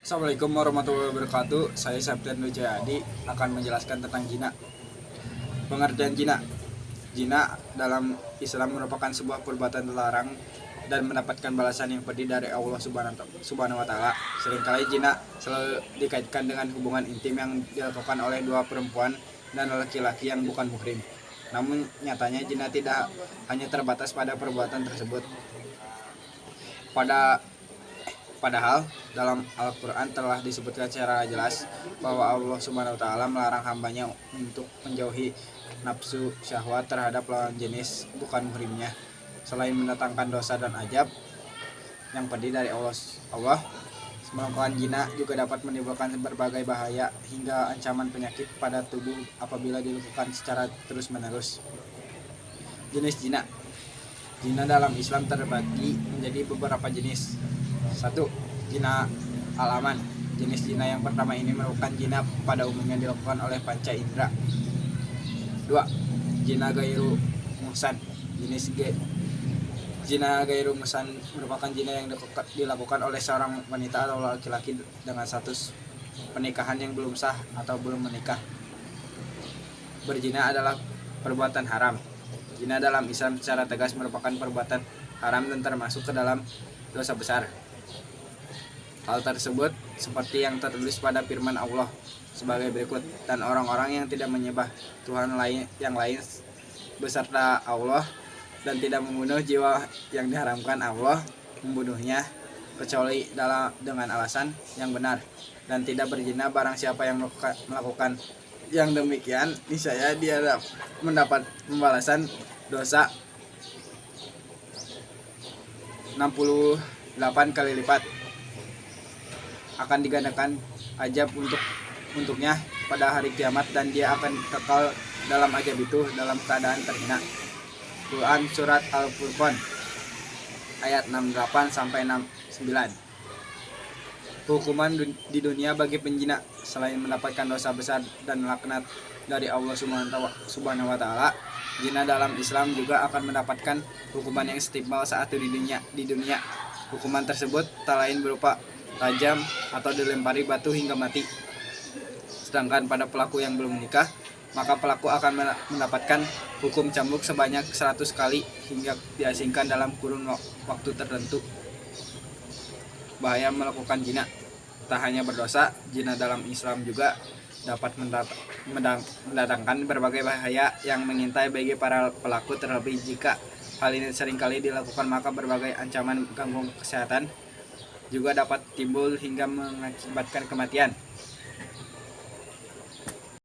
Assalamualaikum warahmatullahi wabarakatuh. Saya Septian Nujayadi akan menjelaskan tentang jina. Pengertian jina. Jina dalam Islam merupakan sebuah perbuatan terlarang dan mendapatkan balasan yang pedih dari Allah Subhanahu wa taala. Seringkali jina selalu dikaitkan dengan hubungan intim yang dilakukan oleh dua perempuan dan laki-laki yang bukan muhrim. Namun nyatanya jina tidak hanya terbatas pada perbuatan tersebut. Padahal dalam Al-Quran telah disebutkan secara jelas bahwa Allah Subhanahu wa taala melarang hambanya untuk menjauhi nafsu syahwat terhadap lawan jenis bukan muhrimnya. Selain mendatangkan dosa dan ajab yang pedih dari Allah, melakukan zina juga dapat menimbulkan berbagai bahaya hingga ancaman penyakit pada tubuh apabila dilakukan secara terus-menerus. Jenis zina. Zina dalam Islam terbagi menjadi beberapa jenis. 1. Zina al-aman. Jenis zina yang pertama ini merupakan zina pada umumnya dilakukan oleh panca indera. 2. Zina gairu muhsan. Zina gairu muhsan merupakan zina yang dilakukan oleh seorang wanita atau laki-laki dengan status pernikahan yang belum sah atau belum menikah. Berzina adalah perbuatan haram. Zina dalam Islam secara tegas merupakan perbuatan haram dan termasuk ke dalam dosa besar. Hal tersebut seperti yang tertulis pada firman Allah sebagai berikut, dan orang-orang yang tidak menyembah Tuhan yang lain beserta Allah dan tidak membunuh jiwa yang diharamkan Allah membunuhnya kecuali dengan alasan yang benar, dan tidak berzina barang siapa yang melakukan yang demikian, niscaya dia mendapat pembalasan dosa 68 kali lipat, akan digandakan ajab untuknya pada hari kiamat, dan dia akan kekal dalam ajab itu dalam keadaan terhina. Quran Surat Al-Furqan ayat 68 sampai 69. Hukuman di dunia bagi penjina selain mendapatkan dosa besar dan laknat dari Allah Subhanahu wa taala, zina dalam Islam juga akan mendapatkan hukuman yang setimpal saat di dunia. Hukuman tersebut tak lain berupa tajam atau dilempari batu hingga mati. Sedangkan pada pelaku yang belum menikah, maka pelaku akan mendapatkan hukum cambuk sebanyak 100 kali hingga diasingkan dalam kurun waktu tertentu. Bahaya melakukan zina. Tak hanya berdosa, zina dalam Islam juga dapat mendatangkan berbagai bahaya yang mengintai bagi para pelaku, terlebih jika hal ini seringkali dilakukan, maka berbagai ancaman gangguan kesehatan juga dapat timbul hingga mengakibatkan kematian.